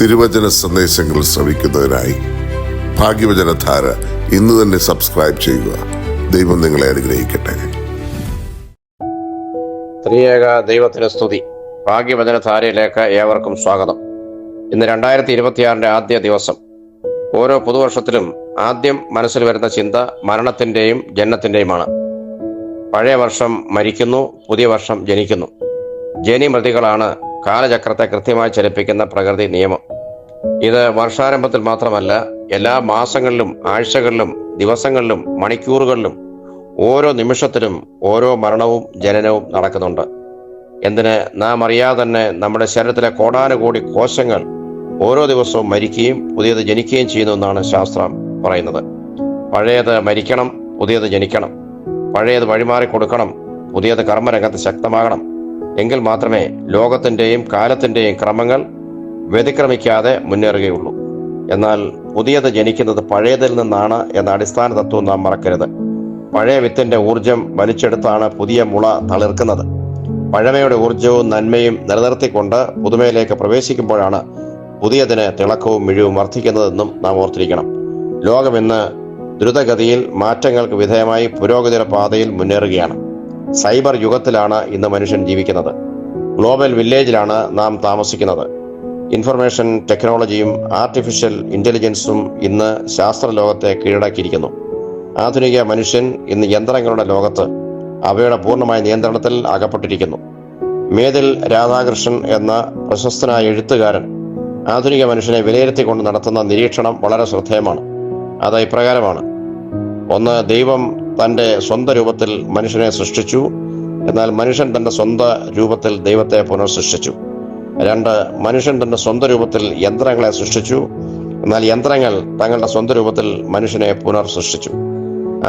തിരുവചന സന്ദേശങ്ങൾ ശ്രവിക്കുന്നതിനായി ഭാഗ്യവചനധാര ഇന്ന് തന്നെ സബ്സ്ക്രൈബ് ചെയ്യുക. ദൈവം നിങ്ങളെ അനുഗ്രഹിക്കട്ടെ. ത്രിയേക ദൈവത്തിന് സ്തുതി. ഭാഗ്യവചനധാരയിലേക്ക് ഏവർക്കും സ്വാഗതം. ഇന്ന് 2026 ആദ്യ ദിവസം. ഓരോ പുതുവർഷത്തിലും ആദ്യം മനസ്സിൽ വരുന്ന ചിന്ത മരണത്തിൻ്റെയും ജനനത്തിൻ്റെയുമാണ്. പഴയ വർഷം മരിക്കുന്നു, പുതിയ വർഷം ജനിക്കുന്നു. ജനിമൃതികളാണ് കാലചക്രത്തെ കൃത്യമായി ചലിപ്പിക്കുന്ന പ്രകൃതി നിയമം. ഇത് വർഷാരംഭത്തിൽ മാത്രമല്ല, എല്ലാ മാസങ്ങളിലും ആഴ്ചകളിലും ദിവസങ്ങളിലും മണിക്കൂറുകളിലും ഓരോ നിമിഷത്തിലും ഓരോ മരണവും ജനനവും നടക്കുന്നുണ്ട്. എന്തിന്, നാം അറിയാതെ തന്നെ നമ്മുടെ ശരീരത്തിലെ കോടാനുകോടി കോശങ്ങൾ ഓരോ ദിവസവും മരിക്കുകയും പുതിയത് ജനിക്കുകയും ചെയ്യുന്നു എന്നാണ് ശാസ്ത്രം പറയുന്നത്. പഴയത് മരിക്കണം, പുതിയത് ജനിക്കണം. പഴയത് വഴിമാറി കൊടുക്കണം, പുതിയത് കർമ്മരംഗത്ത് ശക്തമാകണം. എങ്കിൽ മാത്രമേ ലോകത്തിൻ്റെയും കാലത്തിൻ്റെയും ക്രമങ്ങൾ വ്യതിക്രമിക്കാതെ മുന്നേറുകയുള്ളൂ. എന്നാൽ പുതിയത് ജനിക്കുന്നത് പഴയതിൽ നിന്നാണ് എന്ന അടിസ്ഥാന തത്വം നാം മറക്കരുത്. പഴയ വിത്തിൻ്റെ ഊർജം വലിച്ചെടുത്താണ് പുതിയ മുള തളിർക്കുന്നത്. പഴമയുടെ ഊർജവും നന്മയും നിലനിർത്തിക്കൊണ്ട് പുതുമയിലേക്ക് പ്രവേശിക്കുമ്പോഴാണ് പുതിയതിന് തിളക്കവും മിഴിവും വർദ്ധിക്കുന്നതെന്നും നാം ഓർത്തിരിക്കണം. ലോകം ഇന്ന് ദ്രുതഗതിയിൽ മാറ്റങ്ങൾക്ക് വിധേയമായി പുരോഗതിയുടെ പാതയിൽ മുന്നേറുകയാണ്. സൈബർ യുഗത്തിലാണ് ഇന്ന് മനുഷ്യൻ ജീവിക്കുന്നത്. ഗ്ലോബൽ വില്ലേജിലാണ് നാം താമസിക്കുന്നത്. ഇൻഫർമേഷൻ ടെക്നോളജിയും ആർട്ടിഫിഷ്യൽ ഇൻ്റലിജൻസും ഇന്ന് ശാസ്ത്രലോകത്തെ കീഴടക്കിയിരിക്കുന്നു. ആധുനിക മനുഷ്യൻ ഇന്ന് യന്ത്രങ്ങളുടെ ലോകത്ത് അവയുടെ പൂർണ്ണമായ നിയന്ത്രണത്തിൽ അകപ്പെട്ടിരിക്കുന്നു. മേതിൽ രാധാകൃഷ്ണൻ എന്ന പ്രശസ്തനായ എഴുത്തുകാരൻ ആധുനിക മനുഷ്യനെ വിലയിരുത്തിക്കൊണ്ട് നടത്തുന്ന നിരീക്ഷണം വളരെ ശ്രദ്ധേയമാണ്. അത് ഇപ്രകാരമാണ്: 1. ദൈവം തൻ്റെ സ്വന്തം രൂപത്തിൽ മനുഷ്യനെ സൃഷ്ടിച്ചു, എന്നാൽ മനുഷ്യൻ തൻ്റെ സ്വന്തം രൂപത്തിൽ ദൈവത്തെ പുനർസൃഷ്ടിച്ചു. 2. മനുഷ്യൻ തൻ്റെ സ്വന്തം രൂപത്തിൽ യന്ത്രങ്ങളെ സൃഷ്ടിച്ചു, എന്നാൽ യന്ത്രങ്ങൾ തങ്ങളുടെ സ്വന്തം രൂപത്തിൽ മനുഷ്യനെ പുനർസൃഷ്ടിച്ചു.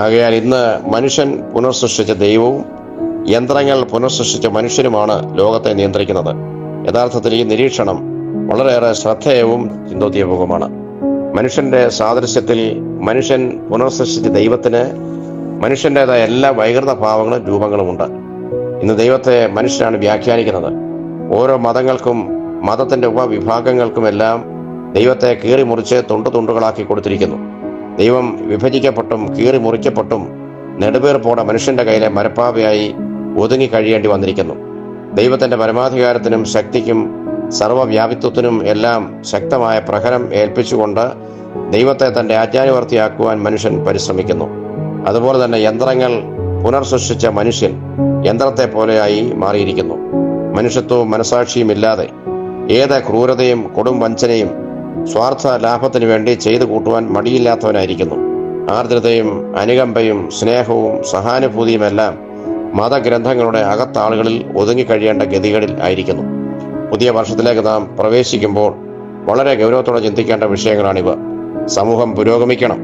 ആകയാൽ ഇന്ന് മനുഷ്യൻ പുനർസൃഷ്ടിച്ച ദൈവവും യന്ത്രങ്ങൾ പുനർസൃഷ്ടിച്ച മനുഷ്യനുമാണ് ലോകത്തെ നിയന്ത്രിക്കുന്നത്. യഥാർത്ഥത്തിൽ ഈ നിരീക്ഷണം വളരെയേറെ ശ്രദ്ധേയവും ചിന്തോദ്ദീപകവുമാണ്. മനുഷ്യന്റെ സാദൃശ്യത്തിൽ മനുഷ്യൻ പുനർസൃഷ്ടിച്ച ദൈവത്തിന് മനുഷ്യൻ്റെതായ എല്ലാ വൈകൃത ഭാവങ്ങളും രൂപങ്ങളുമുണ്ട്. ഇന്ന് ദൈവത്തെ മനുഷ്യനാണ് വ്യാഖ്യാനിക്കുന്നത്. ഓരോ മതങ്ങൾക്കും മതത്തിൻ്റെ ഉപവിഭാഗങ്ങൾക്കുമെല്ലാം ദൈവത്തെ കീറി മുറിച്ച് തുണ്ടുകളാക്കി കൊടുത്തിരിക്കുന്നു. ദൈവം വിഭജിക്കപ്പെട്ടും കീറി മുറിക്കപ്പെട്ടും നെടുവേർപ്പോടെ മനുഷ്യന്റെ കയ്യിലെ മരപ്പാവയായി ഒതുങ്ങി കഴിയേണ്ടി വന്നിരിക്കുന്നു. ദൈവത്തിൻ്റെ പരമാധികാരത്തിനും ശക്തിക്കും സർവ്വവ്യാപിത്വത്തിനും എല്ലാം ശക്തമായ പ്രഹരം ഏൽപ്പിച്ചുകൊണ്ട് ദൈവത്തെ തൻ്റെ ആജ്ഞാനുവർത്തിയാക്കുവാൻ മനുഷ്യൻ പരിശ്രമിക്കുന്നു. അതുപോലെ തന്നെ യന്ത്രങ്ങൾ പുനർസൃഷ്ടിച്ച മനുഷ്യൻ യന്ത്രത്തെ പോലെയായി മാറിയിരിക്കുന്നു. മനുഷ്യത്വവും മനസാക്ഷിയും ഇല്ലാതെ ഏത് ക്രൂരതയും കൊടും വഞ്ചനയും സ്വാർത്ഥ ലാഭത്തിനു വേണ്ടി ചെയ്തു കൂട്ടുവാൻ മടിയില്ലാത്തവനായിരിക്കുന്നു. ആർദ്രതയും അനുകമ്പയും സ്നേഹവും സഹാനുഭൂതിയുമെല്ലാം മതഗ്രന്ഥങ്ങളുടെ അകത്താളുകളിൽ ഒതുങ്ങിക്കഴിയേണ്ട ഗതികളിൽ ആയിരിക്കുന്നു. പുതിയ വർഷത്തിലേക്ക് നാം പ്രവേശിക്കുമ്പോൾ വളരെ ഗൗരവത്തോടെ ചിന്തിക്കേണ്ട വിഷയങ്ങളാണിവ. സമൂഹം പുരോഗമിക്കണം,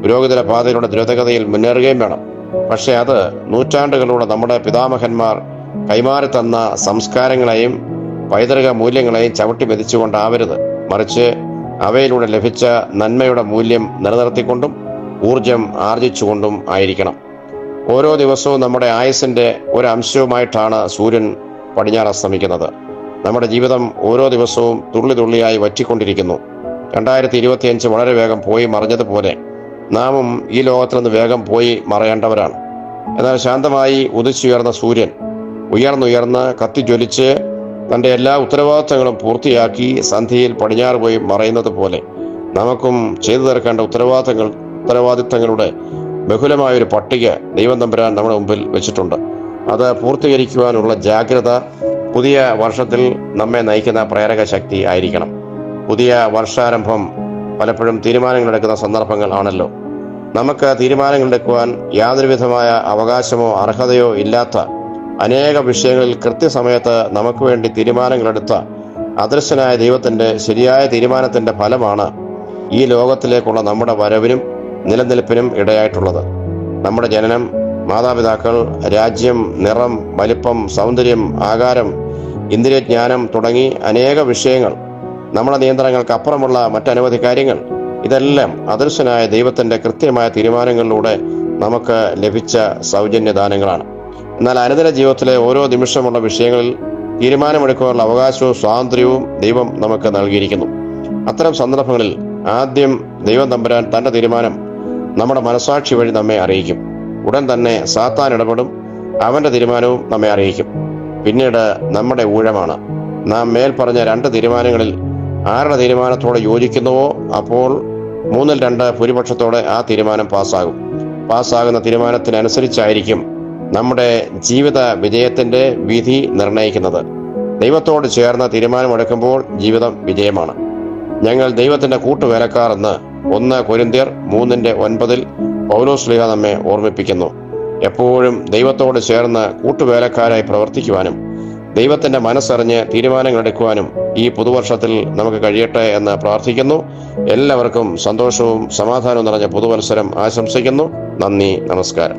പുരോഗതിയുടെ പാതയിലൂടെ ദ്രുതഗതിയിൽ മുന്നേറുകയും വേണം. പക്ഷേ അത് നൂറ്റാണ്ടുകളിലൂടെ നമ്മുടെ പിതാമഹന്മാർ കൈമാറി തന്ന സംസ്കാരങ്ങളെയും പൈതൃക മൂല്യങ്ങളെയും ചവിട്ടി മെതിച്ചുകൊണ്ടാവരുത്. മറിച്ച് അവയിലൂടെ ലഭിച്ച നന്മയുടെ മൂല്യം നിലനിർത്തിക്കൊണ്ടും ഊർജം ആർജിച്ചുകൊണ്ടും ആയിരിക്കണം. ഓരോ ദിവസവും നമ്മുടെ ആയുസ്സിൻ്റെ ഒരു അംശവുമായിട്ടാണ് സൂര്യൻ പടിഞ്ഞാറ് അസ്തമിക്കുന്നത്. നമ്മുടെ ജീവിതം ഓരോ ദിവസവും തുള്ളിയായി വറ്റിക്കൊണ്ടിരിക്കുന്നു. 2025 വളരെ വേഗം പോയി മറഞ്ഞതുപോലെ നാമും ഈ ലോകത്തിൽ നിന്ന് വേഗം പോയി മറയേണ്ടവരാണ്. എന്നാൽ ശാന്തമായി ഉദിച്ചുയർന്ന സൂര്യൻ ഉയർന്നുയർന്ന് കത്തിജ്വലിച്ച് തൻ്റെ എല്ലാ ഉത്തരവാദിത്തങ്ങളും പൂർത്തിയാക്കി സന്ധ്യയിൽ പടിഞ്ഞാറ് പോയി മറയുന്നത് പോലെ നമുക്കും ചെയ്തു തീർക്കേണ്ട ഉത്തരവാദിത്തങ്ങളുടെ ബഹുലമായൊരു പട്ടിക ദൈവം തമ്പുരാൻ നമ്മുടെ മുമ്പിൽ വെച്ചിട്ടുണ്ട്. അത് പൂർത്തീകരിക്കുവാനുള്ള ജാഗ്രത പുതിയ വർഷത്തിൽ നമ്മെ നയിക്കുന്ന പ്രേരക ശക്തി ആയിരിക്കണം. പുതിയ വർഷാരംഭം പലപ്പോഴും തീരുമാനങ്ങളെടുക്കുന്ന സന്ദർഭങ്ങൾ ആണല്ലോ. നമുക്ക് തീരുമാനങ്ങളെടുക്കുവാൻ യാതൊരുവിധമായ അവകാശമോ അർഹതയോ ഇല്ലാത്ത അനേക വിഷയങ്ങളിൽ കൃത്യസമയത്ത് നമുക്ക് വേണ്ടി തീരുമാനങ്ങളെടുത്ത അദൃശ്യനായ ദൈവത്തിൻ്റെ ശരിയായ തീരുമാനത്തിൻ്റെ ഫലമാണ് ഈ ലോകത്തിലേക്കുള്ള നമ്മുടെ വരവിനും നിലനിൽപ്പിനും ഇടയായിട്ടുള്ളത്. നമ്മുടെ ജനനം, മാതാപിതാക്കൾ, രാജ്യം, നിറം, വലിപ്പം, സൗന്ദര്യം, ആകാരം, ഇന്ദ്രിയജ്ഞാനം തുടങ്ങി അനേക വിഷയങ്ങൾ, നമ്മുടെ നിയന്ത്രണങ്ങൾക്ക് അപ്പുറമുള്ള മറ്റനവധി കാര്യങ്ങൾ, ഇതെല്ലാം അദൃശ്യനായ ദൈവത്തിൻ്റെ കൃത്യമായ തീരുമാനങ്ങളിലൂടെ നമുക്ക് ലഭിച്ച സൗജന്യദാനങ്ങളാണ്. എന്നാൽ അനുദിന ജീവിതത്തിലെ ഓരോ നിമിഷമുള്ള വിഷയങ്ങളിൽ തീരുമാനമെടുക്കാനുള്ള അവകാശവും സ്വാതന്ത്ര്യവും ദൈവം നമുക്ക് നൽകിയിരിക്കുന്നു. അത്തരം സന്ദർഭങ്ങളിൽ ആദ്യം ദൈവം തമ്പുരാൻ തന്റെ തീരുമാനം നമ്മുടെ മനസാക്ഷി വഴി നമ്മെ അറിയിക്കും. ഉടൻ തന്നെ സാത്താൻ ഇടപെടും, അവന്റെ തീരുമാനവും നമ്മെ അറിയിക്കും. പിന്നീട് നമ്മുടെ ഊഴമാണ്. നാം മേൽ പറഞ്ഞ 2 തീരുമാനങ്ങളിൽ ആരുടെ തീരുമാനത്തോടെ യോജിക്കുന്നുവോ അപ്പോൾ 3/2 ഭൂരിപക്ഷത്തോടെ ആ തീരുമാനം പാസ്സാകുന്ന തീരുമാനത്തിനനുസരിച്ചായിരിക്കും നമ്മുടെ ജീവിത വിജയത്തിന്റെ വിധി നിർണയിക്കുന്നത്. ദൈവത്തോട് ചേർന്ന തീരുമാനമെടുക്കുമ്പോൾ ജീവിതം വിജയമാണ്. ഞങ്ങൾ ദൈവത്തിന്റെ കൂട്ടുവേലക്കാർ എന്ന് 1 കൊരിന്ത്യർ 3:9 പൗലോസ് ശ്ലീഹ നമ്മെ ഓർമ്മിപ്പിക്കുന്നു. എപ്പോഴും ദൈവത്തോട് ചേർന്ന് കൂട്ടുവേലക്കാരായി പ്രവർത്തിക്കുവാനും ദൈവത്തിന്റെ മനസ്സറിഞ്ഞ് തീരുമാനങ്ങൾ എടുക്കുവാനും ഈ പുതുവർഷത്തിൽ നമുക്ക് കഴിയട്ടെ എന്ന് പ്രാർത്ഥിക്കുന്നു. എല്ലാവർക്കും സന്തോഷവും സമാധാനവും നിറഞ്ഞ പുതുവത്സരം ആശംസിക്കുന്നു. നന്ദി, നമസ്കാരം.